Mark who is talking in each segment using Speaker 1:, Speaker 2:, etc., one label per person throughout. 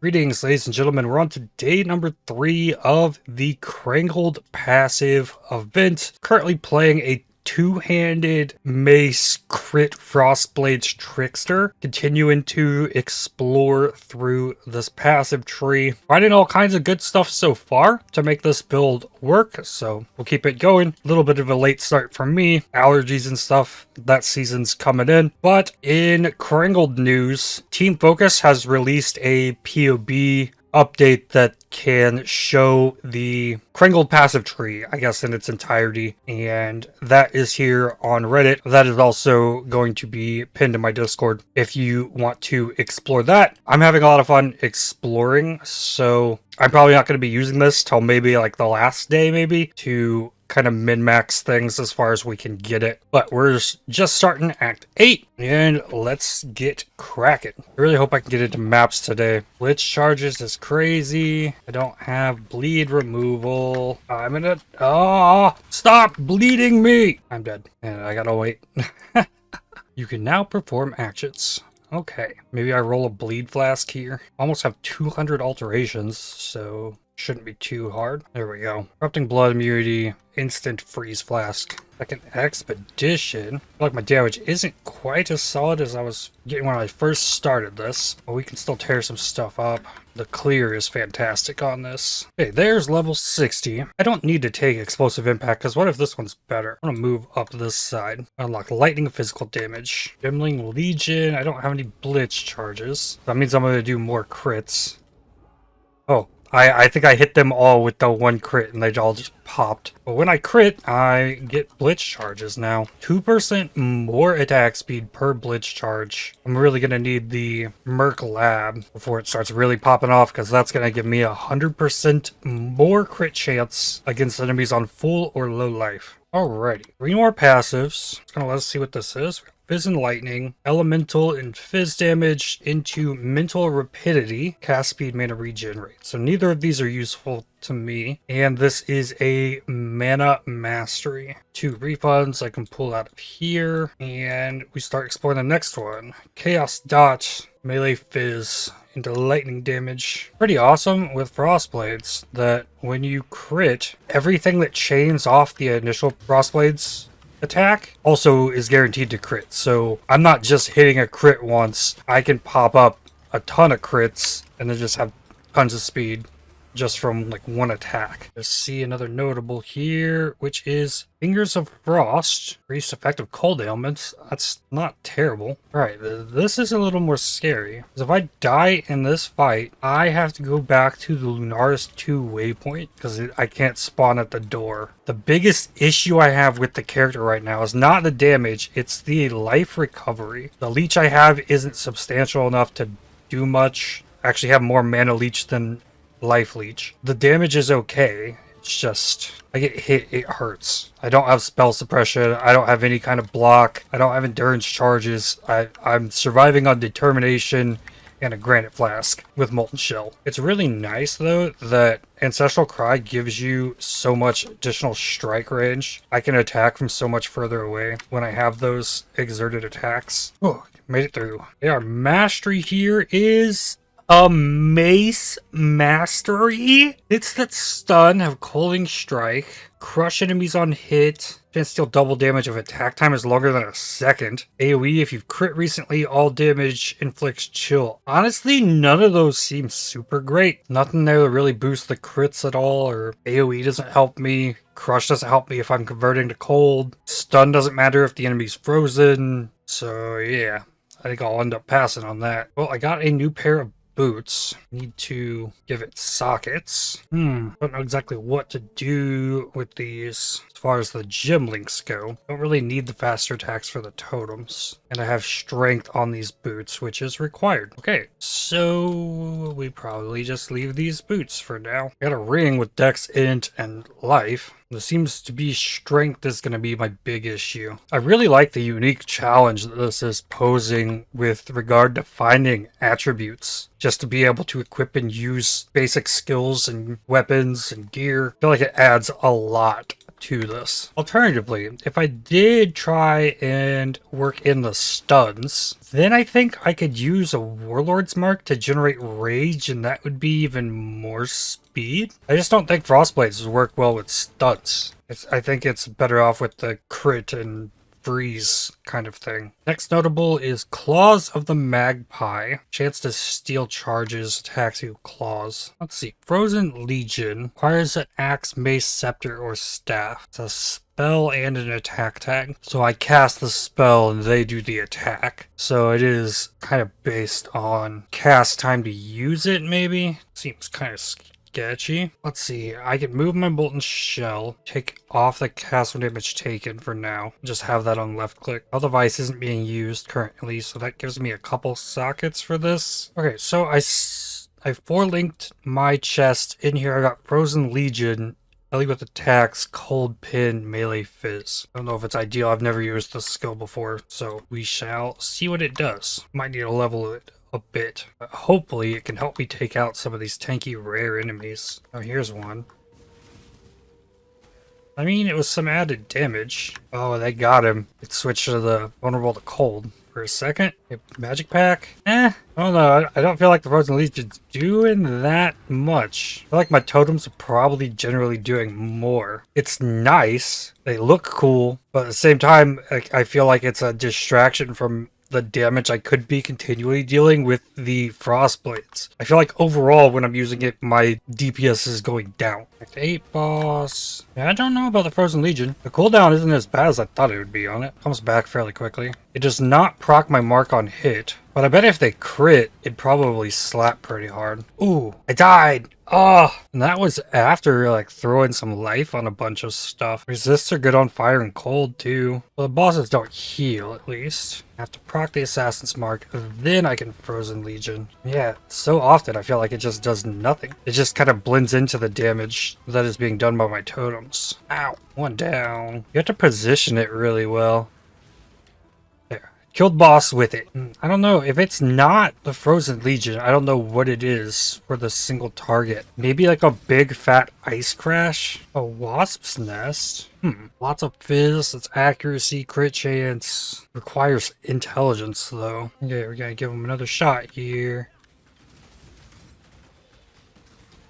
Speaker 1: Greetings, ladies and gentlemen. We're on to day number 3 of the Krangled passive event. Currently playing a two-handed mace crit Frostblade's trickster. Continuing to explore through this passive tree. Finding all kinds of good stuff so far to make this build work. So we'll keep it going. A little bit of a late start for me. Allergies and stuff. That season's coming in. But in Krangled news, Team Focus has released a POB update that can show the Krangled passive tree, I guess, in its entirety, and that is here on Reddit. That is also going to be pinned in my Discord if you want to explore that. I'm having a lot of fun exploring, so I'm probably not going to be using this till maybe like the last day, maybe, to kind of min-max things as far as we can get it. But we're just starting Act 8, and let's get cracking. I really hope I can get into maps today. Blitz charges is crazy. I don't have bleed removal. I'm gonna... Oh, stop bleeding me! I'm dead, and I gotta wait. You can now perform actions. Okay, maybe I roll a bleed flask here. Almost have 200 alterations, so shouldn't be too hard. There we go. Corrupting blood immunity, instant freeze flask. Second expedition. I feel like my damage isn't quite as solid as I was getting when I first started this, but we can still tear some stuff up. The clear is fantastic on this. Okay, there's level 60. I don't need to take explosive impact, because what if this one's better? I'm gonna move up this side. Unlock lightning physical damage. Gimling Legion. I don't have any blitz charges. That means I'm gonna do more crits. Oh, I think I hit them all with the one crit and they all just popped. But when I crit, I get blitz charges now. 2% more attack speed per blitz charge. I'm really going to need the Merc Lab before it starts really popping off, because that's going to give me 100% more crit chance against enemies on full or low life. Alrighty, 3 more passives. It's going to let us see what this is. Fizz and Lightning, Elemental and Fizz damage into Mental Rapidity, Cast Speed, Mana Regenerate. So neither of these are useful to me. And this is a Mana Mastery. 2 refunds I can pull out of here. And we start exploring the next one. Chaos Dot, Melee Fizz into lightning damage. Pretty awesome with Frostblades that when you crit, everything that chains off the initial Frostblades attack also is guaranteed to crit. So I'm not just hitting a crit once. I can pop up a ton of crits and then just have tons of speed just from like one attack. Let's see another notable here, which is Fingers of Frost. Increased effective cold ailments. That's not terrible. Alright, this is a little more scary. Because if I die in this fight, I have to go back to the Lunaris 2 waypoint because I can't spawn at the door. The biggest issue I have with the character right now is not the damage, it's the life recovery. The leech I have isn't substantial enough to do much. I actually have more mana leech than life leech. The damage is okay. It's just I get hit, it hurts. I don't have spell suppression. I don't have any kind of block. I don't have endurance charges. I'm surviving on determination and a granite flask with molten shell. It's really nice though that Ancestral Cry gives you so much additional strike range. I can attack from so much further away when I have those exerted attacks. Oh, made it through. Yeah, our mastery here is a Mace Mastery. It's that stun, have Coaling Strike, crush enemies on hit, chance to deal double damage if attack time is longer than a second. AoE, if you've crit recently, all damage inflicts chill. Honestly, none of those seem super great. Nothing there to really boost the crits at all, or AoE doesn't help me. Crush doesn't help me if I'm converting to cold. Stun doesn't matter if the enemy's frozen. So yeah, I think I'll end up passing on that. Well, I got a new pair of boots. Need to give it sockets. Don't know exactly what to do with these as far as the gym links go. Don't really need the faster attacks for the totems. And I have strength on these boots, which is required. Okay, so we probably just leave these boots for now. Got a ring with Dex, Int, and Life. It seems to be strength is going to be my big issue. I really like the unique challenge that this is posing with regard to finding attributes. Just to be able to equip and use basic skills and weapons and gear. I feel like it adds a lot to this. Alternatively, if I did try and work in the stuns, then I think I could use a Warlord's Mark to generate rage, and that would be even more speed. I just don't think Frostblades work well with stuns. I think it's better off with the crit and freeze kind of thing. Next notable is Claws of the Magpie. Chance to steal charges, attacks you with claws. Let's see. Frozen Legion requires an axe, mace, scepter, or staff. It's a spell and an attack tag. So I cast the spell and they do the attack. So it is kind of based on cast time to use it, maybe? Seems kind of sketchy. Let's see. I can move my Molten Shell, take off the castle damage taken for now. Just have that on left click. Our device isn't being used currently, so that gives me a couple sockets for this. Okay, so I 4-linked my chest. In here I got Frozen Legion, melee with attacks, cold pin, melee fizz. I don't know if it's ideal. I've never used this skill before, so we shall see what it does. Might need to level it a bit. But hopefully it can help me take out some of these tanky rare enemies. Oh, here's one. I mean, it was some added damage. Oh, they got him. It switched to the vulnerable to cold for a second. Magic pack? I don't know. I don't feel like the Frozen Legion's doing that much. I feel like my totems are probably generally doing more. It's nice. They look cool. But at the same time, I feel like it's a distraction from the damage I could be continually dealing with the Frostblades. I feel like overall when I'm using it, my DPS is going down. Act 8 boss. Yeah, I don't know about the Frozen Legion. The cooldown isn't as bad as I thought it would be on it. Comes back fairly quickly. It does not proc my mark on hit, but I bet if they crit, it'd probably slap pretty hard. Ooh, I died! Oh, and that was after like throwing some life on a bunch of stuff. Resists are good on fire and cold too. Well, the bosses don't heal at least. I have to proc the Assassin's Mark, then I can Frozen Legion. Yeah, so often I feel like it just does nothing. It just kind of blends into the damage that is being done by my totems. Ow, one down. You have to position it really well. Killed boss with it. I don't know. If it's not the Frozen Legion, I don't know what it is for the single target. Maybe like a big fat ice crash? A wasp's nest? Lots of fizz. It's accuracy, crit chance. Requires intelligence though. Okay, we gotta give him another shot here.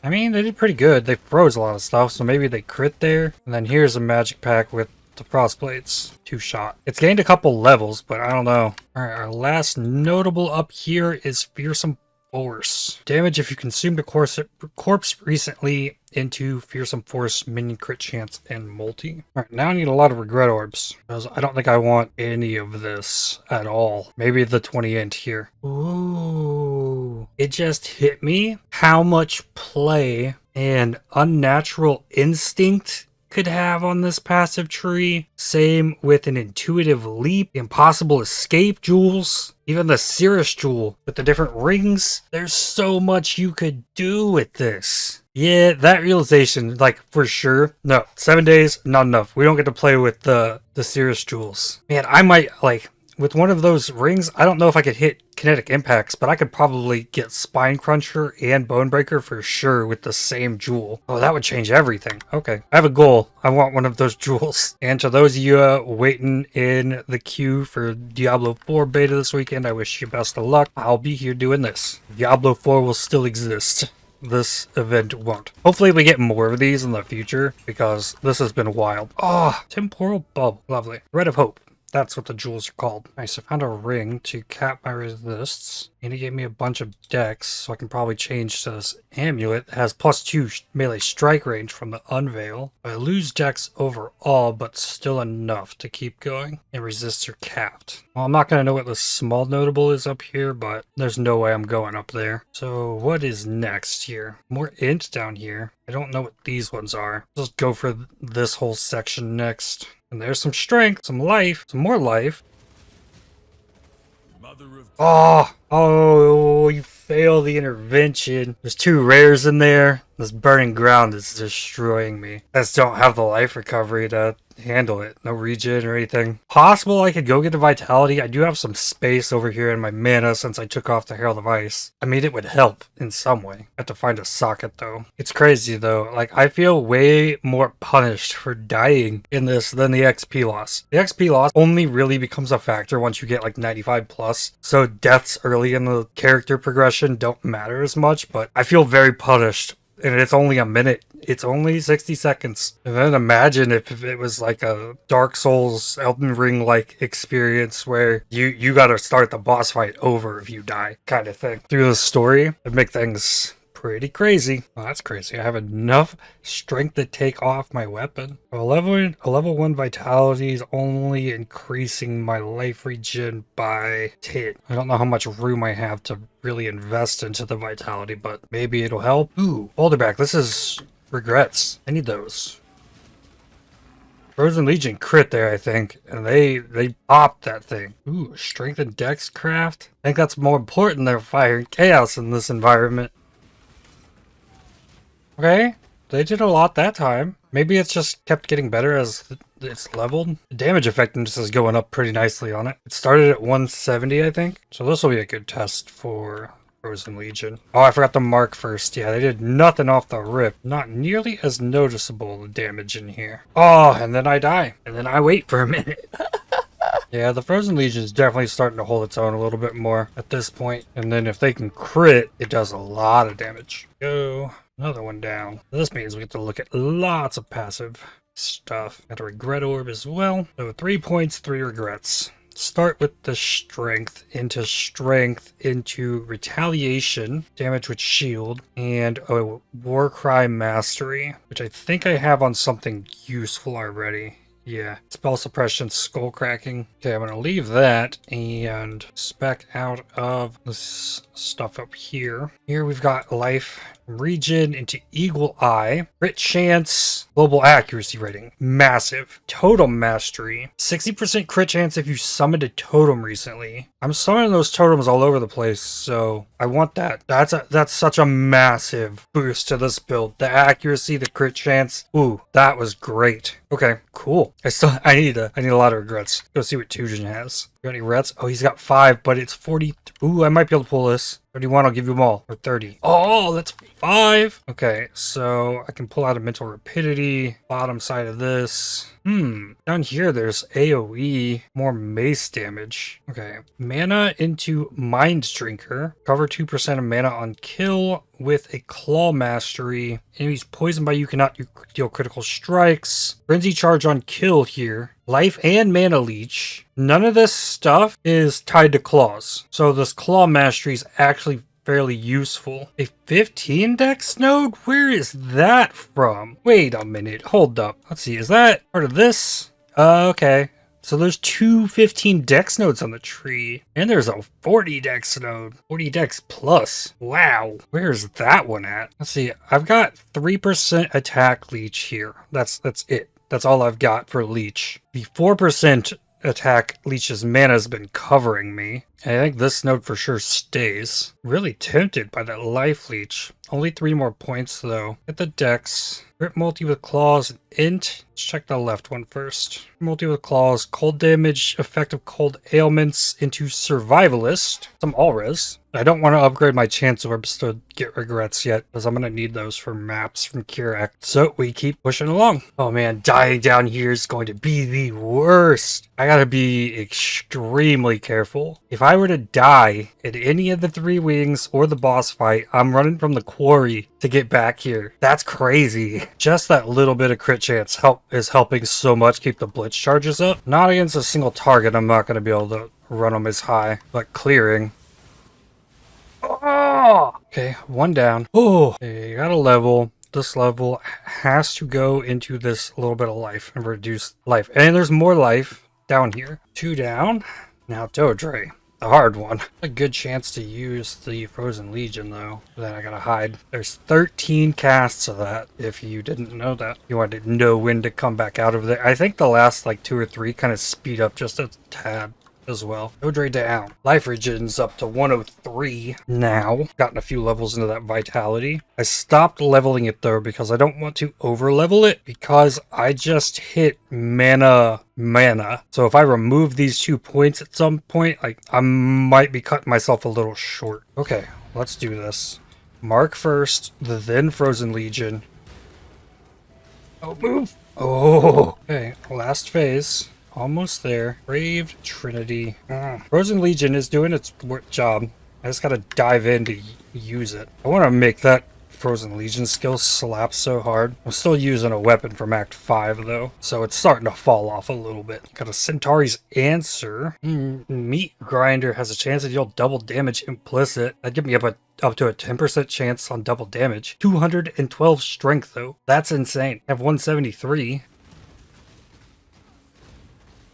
Speaker 1: I mean, they did pretty good. They froze a lot of stuff, so maybe they crit there. And then here's a magic pack with the Frostblades. 2-shot. It's gained a couple levels, but I don't know. Alright, our last notable up here is Fearsome Force. Damage if you consumed a corpse recently into Fearsome Force, minion crit chance, and multi. Alright, now I need a lot of regret orbs, because I don't think I want any of this at all. Maybe the 20 int here. Ooh. It just hit me how much play and Unnatural Instinct could have on this passive tree. Same with an Intuitive Leap, Impossible Escape jewels, even the Cirrus jewel with the different rings. There's so much you could do with this. Yeah, that realization, like, for sure. No, 7 days, not enough. We don't get to play with the Cirrus jewels. Man, I might, like, with one of those rings, I don't know if I could hit kinetic impacts, but I could probably get Spine Cruncher and Bone Breaker for sure with the same jewel. Oh, that would change everything. Okay, I have a goal. I want one of those jewels. And to those of you waiting in the queue for Diablo 4 beta this weekend, I wish you best of luck. I'll be here doing this. Diablo 4 will still exist. This event won't. Hopefully we get more of these in the future, because this has been wild. Oh, Temporal Bubble. Lovely. Red of Hope. That's what the jewels are called. Nice, I found a ring to cap my resists. And he gave me a bunch of decks, so I can probably change to this amulet. It has +2 melee strike range from the Unveil. I lose decks overall, but still enough to keep going. And resists are capped. Well, I'm not going to know what the small notable is up here, but there's no way I'm going up there. So what is next here? More int down here. I don't know what these ones are. Just go for this whole section next. And there's some strength, some life, some more life. Oh, you fail the intervention. There's 2 rares in there. This burning ground is destroying me. I just don't have the life recovery to handle it. No regen or anything. Possible I could go get the vitality. I do have some space over here in my mana since I took off the Herald of Ice. I mean, it would help in some way. I have to find a socket though. It's crazy though. Like, I feel way more punished for dying in this than the XP loss. The XP loss only really becomes a factor once you get like 95 plus. So deaths early in the character progression don't matter as much, but I feel very punished. And it's only a minute. It's only 60 seconds. And then imagine if it was like a Dark Souls, Elden Ring like experience where you gotta start the boss fight over if you die, kind of thing. Through the story, it'd make things pretty crazy. Well, that's crazy. I have enough strength to take off my weapon. A level 1 vitality is only increasing my life regen by 10. I don't know how much room I have to really invest into the vitality, but maybe it'll help. Ooh, Boulderback. This is regrets. I need those. Frozen Legion crit there, I think, and they popped that thing. Ooh, strength and dex craft. I think that's more important than fire and chaos in this environment. Okay, they did a lot that time. Maybe it's just kept getting better as it's leveled. The damage effectiveness is going up pretty nicely on it. It started at 170, I think. So this will be a good test for Frozen Legion. Oh, I forgot to mark first. Yeah, they did nothing off the rip. Not nearly as noticeable the damage in here. Oh, and then I die. And then I wait for a minute. Yeah, the Frozen Legion is definitely starting to hold its own a little bit more at this point. And then if they can crit, it does a lot of damage. Go. Another one down. This means we get to look at lots of passive stuff. Got a regret orb as well. So 3 points, 3 regrets. Start with the strength into retaliation, damage with shield, and a Warcry mastery, which I think I have on something useful already. Yeah, spell suppression, skull cracking. Okay, I'm gonna leave that and spec out of this stuff up here. Here we've got life regen into Eagle Eye, crit chance, global accuracy rating, massive. Totem mastery, 60% crit chance if you summoned a totem recently. I'm summoning those totems all over the place, so I want that. That's such a massive boost to this build. The accuracy, the crit chance. Ooh, that was great. Okay, cool. I need a lot of regrets. Go see what Tujin has. Got any regrets? Oh, he's got 5, but it's 40. Ooh, I might be able to pull this. 31, I'll give you them all. Or 30. Oh, that's 5. Okay, so I can pull out a mental rapidity. Bottom side of this. Down here there's AoE, more mace damage. Okay, mana into Mind Drinker. Cover 2% of mana on kill with a Claw Mastery. Enemies poisoned by you cannot deal critical strikes. Frenzy Charge on kill here. Life and Mana Leech. None of this stuff is tied to claws. So this Claw Mastery is actually fairly useful. A 15 dex node? Where is that from? Wait a minute. Hold up. Let's see. Is that part of this? Okay. So there's 2 15 dex nodes on the tree. And there's a 40 dex node. 40 dex plus. Wow. Where's that one at? Let's see. I've got 3% attack leech here. That's it. That's all I've got for leech. The 4% attack leech's mana has been covering me. I think this node for sure stays. Really tempted by that life leech. Only 3 more points though. Get the dex. Crit multi with claws and int. Let's check the left one first. Multi with claws, cold damage, effective cold ailments into survivalist. Some all-res. I don't want to upgrade my chance orbs to get regrets yet, because I'm going to need those for maps from Kirak. So we keep pushing along. Oh man, dying down here is going to be the worst. I gotta be extremely careful. If I were to die at any of the 3 wings or the boss fight, I'm running from the quarry to get back here. That's crazy. Just that little bit of crit chance is helping so much keep the blitz charges up. Not against a single target, I'm not going to be able to run them as high, but clearing. Oh! Okay, 1 down. Oh, okay, got a level. This level has to go into this little bit of life and reduce life. And there's more life down here. 2 down. Now Dodre. The hard one. A good chance to use the Frozen Legion though. Then I gotta hide. There's 13 casts of that, if you didn't know that. You wanted to know when to come back out of there. I think the last like 2 or 3 kind of speed up just a tad. as well. Code rate down. Life regen's up to 103 now. Gotten a few levels into that vitality. I stopped leveling it though because I don't want to over level it because I just hit mana. So if I remove these 2 points at some point, like I might be cutting myself a little short. Okay, let's do this. Mark first, then Frozen Legion. Oh, move! Oh! Okay, last phase. Almost there. Braved Trinity. Frozen Legion is doing its job. I just gotta dive in to use it. I want to make that Frozen Legion skill slap so hard. I'm still using a weapon from Act 5 though, so it's starting to fall off a little bit. Got a Centauri's Answer. Meat Grinder has a chance to deal double damage implicit. That'd give me up to a 10% chance on double damage. 212 strength though. That's insane. I have 173.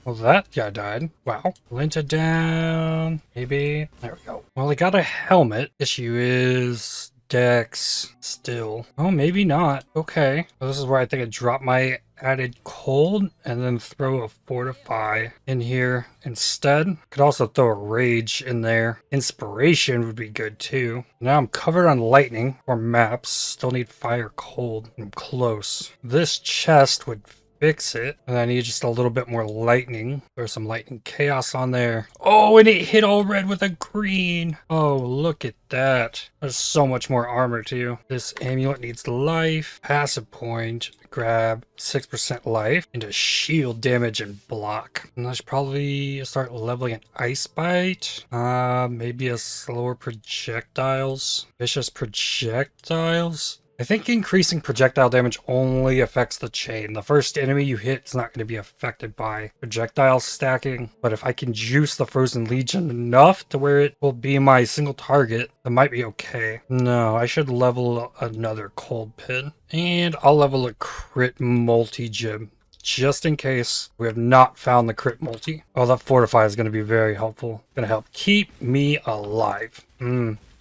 Speaker 1: Well, that guy died. Wow. Linta down. Maybe. There we go. Well, I got a helmet. Issue is Dex still. Oh, maybe not. Okay. Well, this is where I think I drop my added cold and then throw a fortify in here instead. Could also throw a rage in there. Inspiration would be good too. Now I'm covered on lightning or maps. Still need fire cold. I'm close. This chest would fix it. And I need just a little bit more lightning. There's some lightning chaos on there. Oh, and it hit all red with a green. Oh, look at that. There's so much more armor too. This amulet needs life. Passive point. Grab 6% life into shield damage and block. And I should probably start leveling an ice bite. Maybe a slower projectiles. Vicious projectiles. I think increasing projectile damage only affects the chain. The first enemy you hit is not going to be affected by projectile stacking. But if I can juice the Frozen Legion enough to where it will be my single target, that might be okay. No, I should level another cold pin. And I'll level a crit multi-gem. Just in case we have not found the crit multi. Oh, that fortify is going to be very helpful. Going to help keep me alive.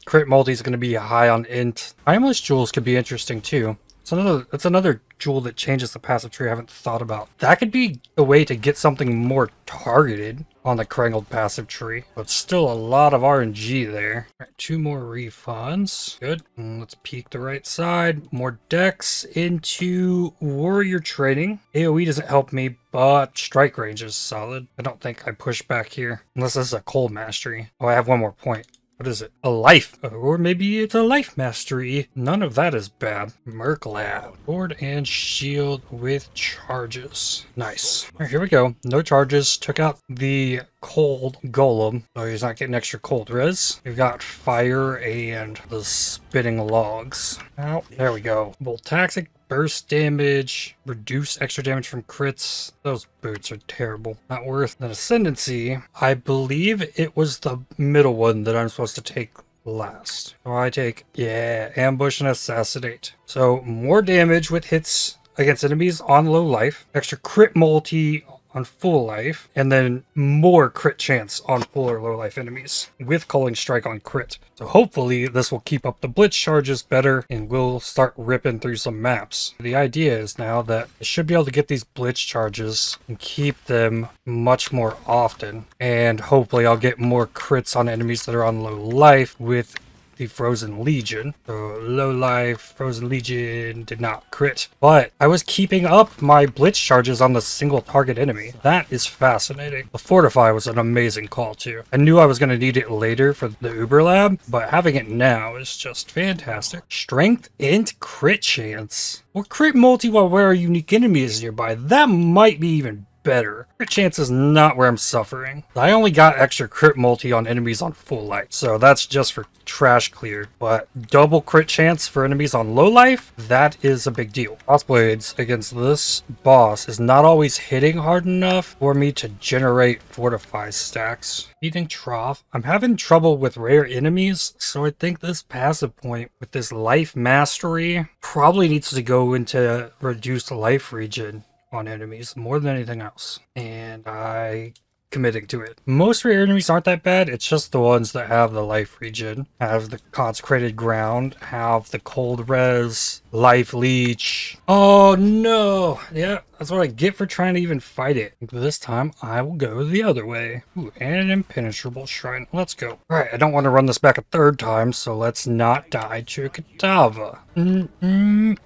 Speaker 1: Crit multi is going to be high on int. Timeless jewels could be interesting too. It's another jewel that changes the passive tree I haven't thought about. That could be a way to get something more targeted on the Krangled passive tree. But still a lot of RNG there. All right, 2 more refunds. Good. Let's peek the right side. More dex into warrior training. AoE doesn't help me, but strike range is solid. I don't think I push back here. Unless this is a cold mastery. Oh, I have 1 more point. What is it? A life. Or maybe it's a life mastery. None of that is bad. Merc Lab. Sword and shield with charges. Nice. All right, here we go. No charges. Took out the cold golem. So he's not getting extra cold res. We've got fire and the spitting logs. Oh, there we go. Voltaxic burst damage, reduce extra damage from crits. Those boots are terrible. Not worth an ascendancy. I believe it was the middle one that I'm supposed to take last. So I take, yeah, ambush and assassinate. So more damage with hits against enemies on low life, extra crit multi on full life, and then more crit chance on full or low life enemies with Culling Strike on crit. So hopefully this will keep up the blitz charges better and we'll start ripping through some maps. The idea is now that I should be able to get these blitz charges and keep them much more often, and hopefully I'll get more crits on enemies that are on low life with the Frozen Legion. So low life, Frozen Legion did not crit, but I was keeping up my blitz charges on the single target enemy. That is fascinating. The Fortify was an amazing call too. I knew I was going to need it later for the Uber Lab, but having it now is just fantastic. Strength and crit chance. Or crit multi while where a unique enemy is nearby. That might be even better. Crit chance is not where I'm suffering. I only got extra crit multi on enemies on full life, so that's just for trash clear. But double crit chance for enemies on low life, that is a big deal. Crossblades against this boss is not always hitting hard enough for me to generate fortify stacks. Eating trough. I'm having trouble with rare enemies, so I think this passive point with this life mastery probably needs to go into reduced life regen on enemies more than anything else. And I committing to it. Most of your enemies aren't that bad. It's just the ones that have the life regen, have the consecrated ground, have the cold res, life leech. Oh no! Yeah, that's what I get for trying to even fight it. This time I will go the other way. Ooh, and an impenetrable shrine. Let's go. Alright, I don't want to run this back a third time, so let's not die to a Kadava.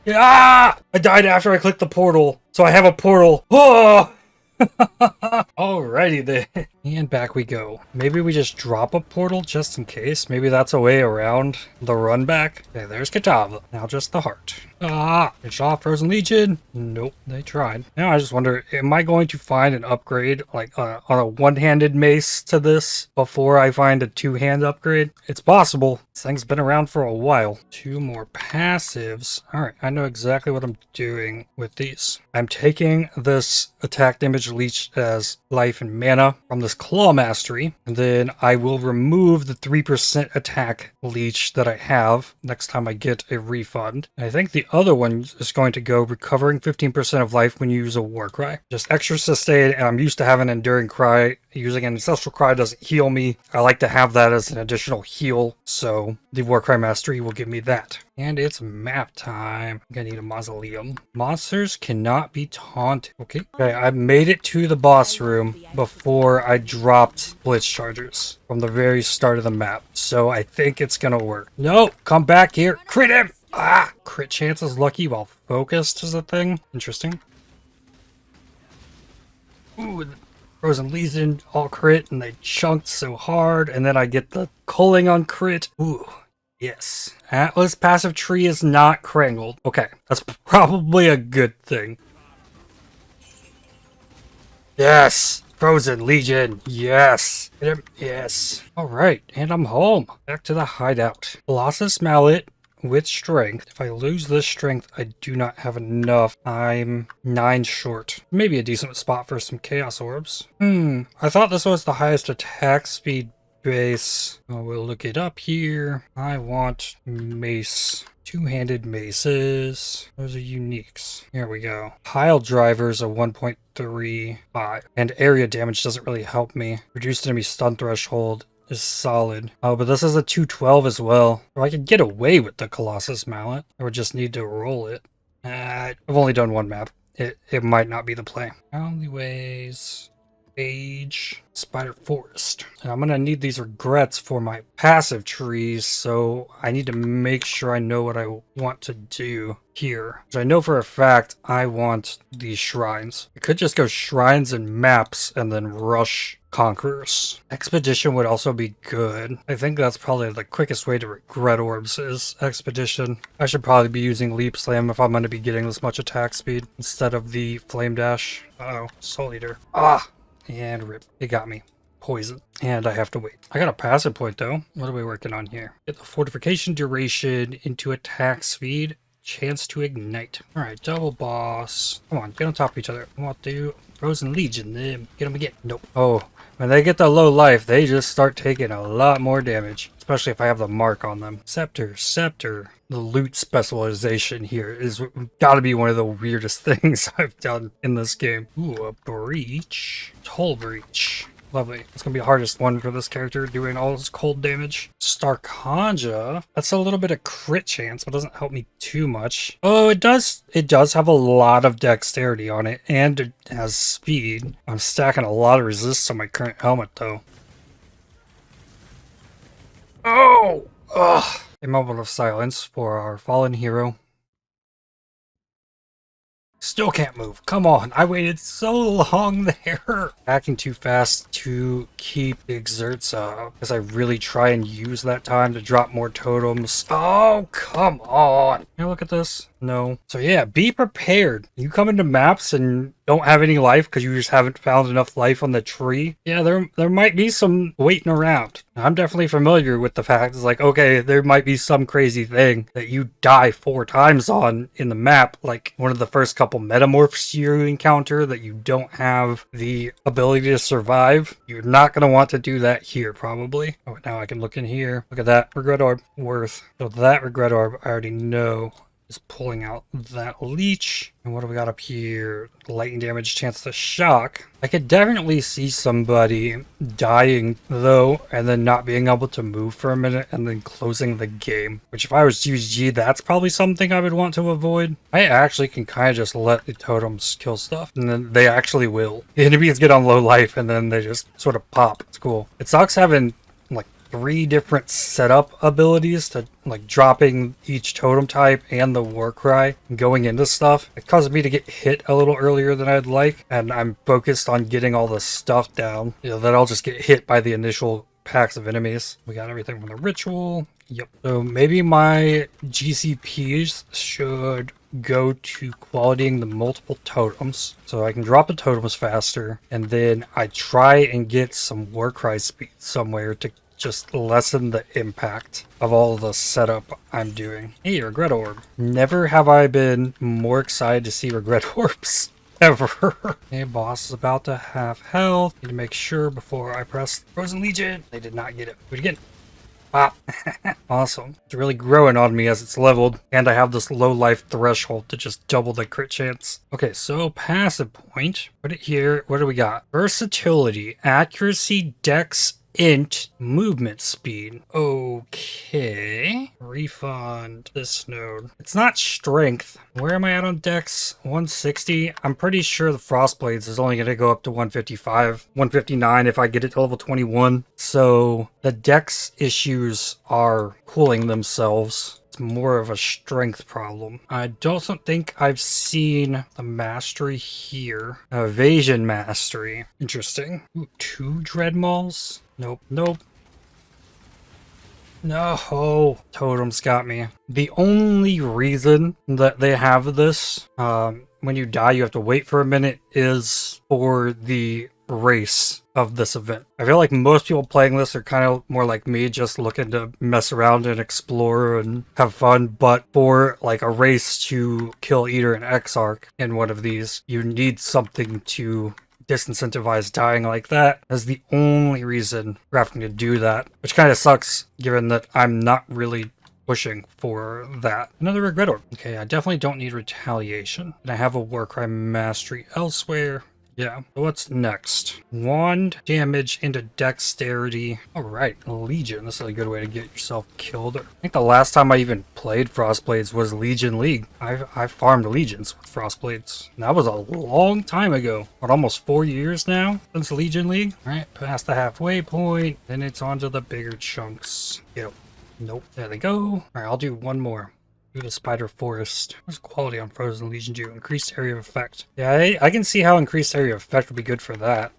Speaker 1: Ah! I died after I clicked the portal, so I have a portal. Oh! Alrighty then. And back we go. Maybe we just drop a portal just in case. Maybe that's a way around the run back. Okay, there's Katava. Now just the heart. Ah, it's off Frozen Legion. Nope, they tried. Now I just wonder, am I going to find an upgrade like on a one-handed mace to this before I find a two-hand upgrade? It's possible. This thing's been around for a while. 2 more passives. Alright, I know exactly what I'm doing with these. I'm taking this attack damage leech as life and mana from this claw mastery, and then I will remove the 3% attack leech that I have next time I get a refund. And I think the other one is going to go recovering 15% of life when you use a war cry. Just extra sustain, and I'm used to having an enduring cry. Using an ancestral cry doesn't heal me. I like to have that as an additional heal, so the war cry mastery will give me that. And it's map time. I'm gonna need a mausoleum. Monsters cannot be taunted. Okay, I made it to the boss room before I dropped blitz chargers from the very start of the map, so I think it's gonna work. No, come back here. Crit him! Ah, crit chance is lucky while focused is a thing. Interesting. Ooh, Frozen Legion all crit, and they chunked so hard, and then I get the culling on crit. Ooh. Yes. Atlas passive tree is not Krangled. Okay, that's probably a good thing. Yes! Frozen Legion! Yes! Yes! Alright, and I'm home. Back to the hideout. Colossus Mallet with strength. If I lose this strength, I do not have enough. I'm 9 short. Maybe a decent spot for some Chaos Orbs. I thought this was the highest attack speed base. Oh, we'll look it up here. I want mace. Two-handed maces. Those are uniques. Here we go. Pile drivers are 1.35. And area damage doesn't really help me. Reduced enemy stun threshold is solid. Oh, but this is a 212 as well. So I could get away with the Colossus Mallet. I would just need to roll it. I've only done one map. It might not be the play. Alleyways. Age, Spider Forest. And I'm gonna need these regrets for my passive trees, so I need to make sure I know what I want to do here. Which I know for a fact I want these shrines. I could just go shrines and maps and then rush Conquerors. Expedition would also be good. I think that's probably the quickest way to regret orbs is Expedition. I should probably be using Leap Slam if I'm going to be getting this much attack speed instead of the Flame Dash. Uh-oh, Soul Eater. Ah! And rip. It got me. Poison. And I have to wait. I got a passive point though. What are we working on here? Get the fortification duration into attack speed. Chance to ignite. Alright, double boss. Come on, get on top of each other. I want to Frozen Legion them. Get them again. Nope. Oh, when they get the low life, they just start taking a lot more damage. Especially if I have the mark on them. Scepter. The loot specialization here is gotta be one of the weirdest things I've done in this game. Ooh, a breach. Toll breach. Lovely. It's gonna be the hardest one for this character, doing all this cold damage. Starkanja. That's a little bit of crit chance, but doesn't help me too much. Oh, it does. It does have a lot of dexterity on it, and it has speed. I'm stacking a lot of resist on my current helmet, though. Oh! Ugh. A moment of silence for our fallen hero. Still can't move. Come on. I waited so long there. Acting too fast to keep the exerts up because I really try and use that time to drop more totems. Oh, come on. Can you look at this? No. So yeah, be prepared. You come into maps and don't have any life because you just haven't found enough life on the tree. Yeah, there might be some waiting around. I'm definitely familiar with the fact it's like, okay, there might be some crazy thing that you die 4 times on in the map, like one of the first couple metamorphs you encounter that you don't have the ability to survive. You're not going to want to do that here, probably. Oh, now I can look in here. Look at that. Regret orb. Worth. So that regret orb, I already know Just pulling out that leech. And what do we got up here? Lightning damage, chance to shock. I could definitely see somebody dying though, and then not being able to move for a minute and then closing the game. Which if I was GG, that's probably something I would want to avoid. I actually can kind of just let the totems kill stuff, and then they actually will. The enemies get on low life and then they just sort of pop. It's cool. It sucks having like 3 different setup abilities to like dropping each totem type and the war cry going into stuff. It causes me to get hit a little earlier than I'd like, and I'm focused on getting all the stuff down. You know, that I'll just get hit by the initial packs of enemies. We got everything from the ritual. Yep. So maybe my GCPs should go to qualitying the multiple totems so I can drop the totems faster, and then I try and get some war cry speed somewhere to just lessen the impact of all the setup I'm doing. Hey, regret orb. Never have I been more excited to see regret orbs ever. Okay, boss is about to have health. Need to make sure before I press Frozen Legion. They did not get it. Do it again. Pop. Awesome. It's really growing on me as it's leveled, and I have this low life threshold to just double the crit chance. Okay, so passive point. Put it here. What do we got? Versatility, accuracy, dex, int, movement speed. Okay. Refund this node. It's not strength. Where am I at on dex? 160. I'm pretty sure the Frostblades is only going to go up to 155, 159 if I get it to level 21. So the dex issues are cooling themselves. It's more of a strength problem. I don't think I've seen the mastery here. Evasion mastery. Interesting. Ooh, 2 dread mauls? Nope. Nope. No. Totems got me. The only reason that they have this, when you die, you have to wait for a minute, is for the race of this event. I feel like most people playing this are kind of more like me, just looking to mess around and explore and have fun. But for like a race to kill Eater and Exarch in one of these, you need something to disincentivize dying like that. That's the only reason we're having to do that, which kind of sucks given that I'm not really pushing for that. Another regret orb. Okay, I definitely don't need retaliation, and I have a Warcry mastery elsewhere. Yeah, so what's next? Wand damage into dexterity. Alright, Legion. This is a good way to get yourself killed. I think the last time I even played Frostblades was Legion League. I farmed Legions with Frostblades. And that was a long time ago. What, almost 4 years now since Legion League? Alright, past the halfway point. Then it's on to the bigger chunks. Yep. Nope. There they go. Alright, I'll do one more. Do the Spider Forest. What's quality on Frozen Legion do? Increased area of effect. Yeah, I can see how increased area of effect would be good for that.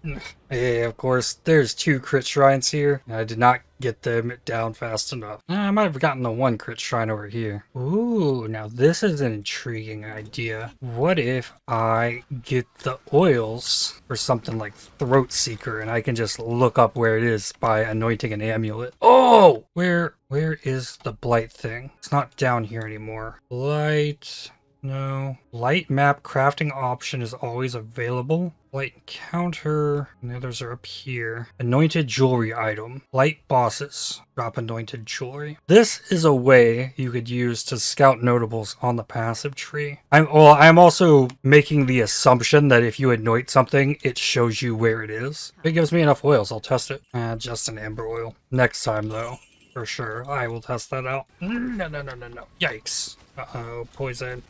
Speaker 1: Yeah, of course, there's 2 crit shrines here. I did not get them down fast enough. I might have gotten the 1 crit shrine over here. Ooh, now this is an intriguing idea. What if I get the oils for something like Throat Seeker, and I can just look up where it is by anointing an amulet? Oh! Where is the blight thing? It's not down here anymore. Blight... No. Light map crafting option is always available. Light encounter. And the others are up here. Anointed jewelry item. Light bosses. Drop anointed jewelry. This is a way you could use to scout notables on the passive tree. I'm also making the assumption that if you anoint something, it shows you where it is. If it gives me enough oils, I'll test it. Just an amber oil. Next time though. For sure, I will test that out. No. Yikes. Uh-oh, poison.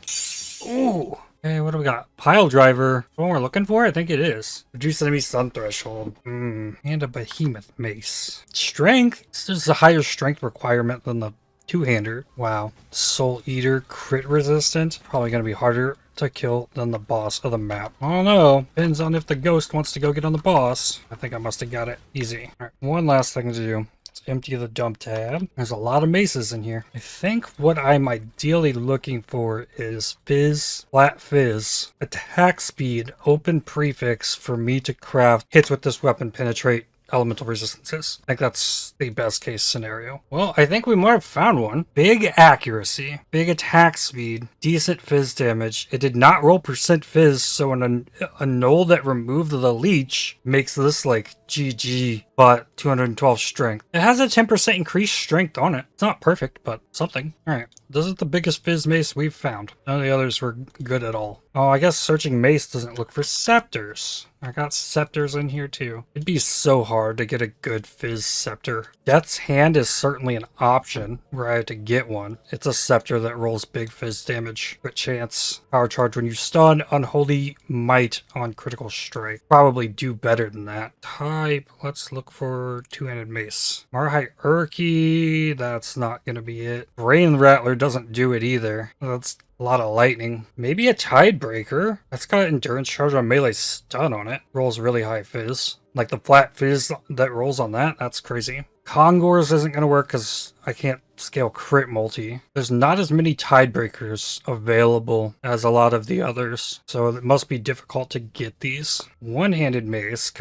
Speaker 1: Ooh. Okay, what do we got? Pile driver. What we're looking for? I think it is. Reduce enemy stun threshold. And a behemoth mace. Strength. This is a higher strength requirement than the two-hander. Wow. Soul Eater crit resistant. Probably going to be harder to kill than the boss of the map. I don't know. Depends on if the ghost wants to go get on the boss. I think I must have got it easy. All right, one last thing to do. Empty the dump tab. There's a lot of maces in here. I think what I'm ideally looking for is fizz, flat fizz, attack speed, open prefix for me to craft hits with this weapon penetrate elemental resistances. I think that's the best case scenario. Well, I think we might have found one. Big accuracy, big attack speed, decent fizz damage. It did not roll percent fizz, so a null that removed the leech makes this like GG but 212 strength. It has a 10% increased strength on it. It's not perfect, but something. Alright, this is the biggest fizz mace we've found. None of the others were good at all. Oh, I guess searching mace doesn't look for scepters. I got scepters in here too. It'd be so hard to get a good fizz scepter. Death's Hand is certainly an option where I have to get one. It's a scepter that rolls big fizz damage. Crit chance. Power charge when you stun. Unholy might on critical strike. Probably do better than that. Type. Let's look for two-handed mace. Marhite Urki. That's not gonna be it. Brain Rattler doesn't do it either. That's a lot of lightning. Maybe a Tidebreaker. That's got endurance charge on melee stun on it. Rolls really high fizz. Like the flat fizz that rolls on that. That's crazy. Congors isn't going to work because I can't scale crit multi. There's not as many Tidebreakers available as a lot of the others, so it must be difficult to get these. One-handed mace,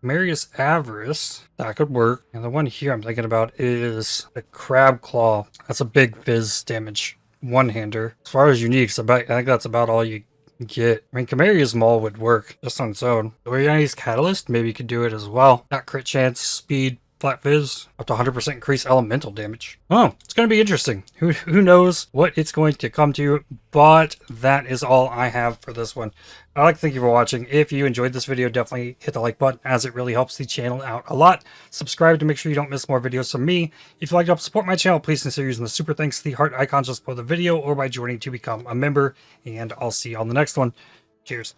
Speaker 1: Marius Avarice, that could work. And the one here I'm thinking about is the Crab Claw. That's a big fizz damage one-hander. As far as uniques, I think that's about all you get. I mean, Chimeria's Maul would work just on its own. Oriani's Catalyst maybe could do it as well. Got crit chance, speed, flat fizz, up to 100% increase elemental damage. Oh, it's going to be interesting. Who knows what it's going to come to, but that is all I have for this one. I'd like to thank you for watching. If you enjoyed this video, definitely hit the like button as it really helps the channel out a lot. Subscribe to make sure you don't miss more videos from me. If you'd like to help support my channel, please consider using the super thanks to the heart icon just below the video or by joining to become a member, and I'll see you on the next one. Cheers.